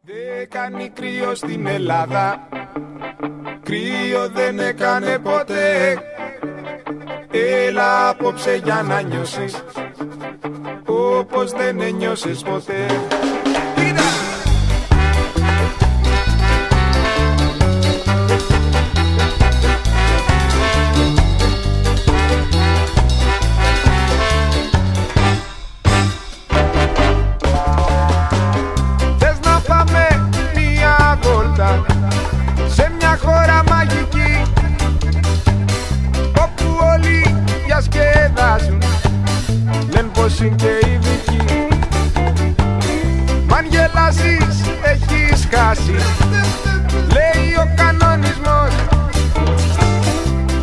Δεν κάνει κρύο στην Ελλάδα, κρύο δεν έκανε ποτέ. Έλα απόψε για να νιώσεις όπως δεν ένιωσες ποτέ. Σε μια χώρα μαγική όπου όλοι διασκεδάζουν, λένε πως είναι και ειδικοί. Μ' αν γελάσεις έχεις χάσει, λέει ο κανονισμός.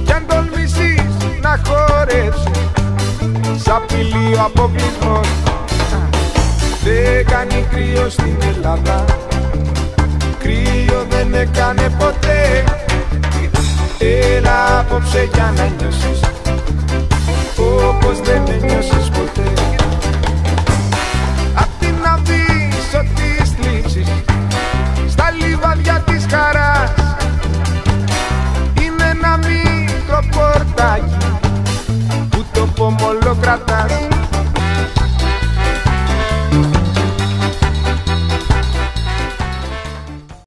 Κι αν τολμήσεις να χορέψεις, σ' απειλεί ο αποκλεισμός. Δεν κάνει κρύο στην Ελλάδα, κρύο δεν έκανε ποτέ. Έλα απόψε για να νιώσεις όπως δεν ένιωσες ποτέ. Απ' την Αβύσσο της θλίψης στα λιβάδια της χαράς είναι ένα μικρό πορτάκι που το πομολό κρατάς.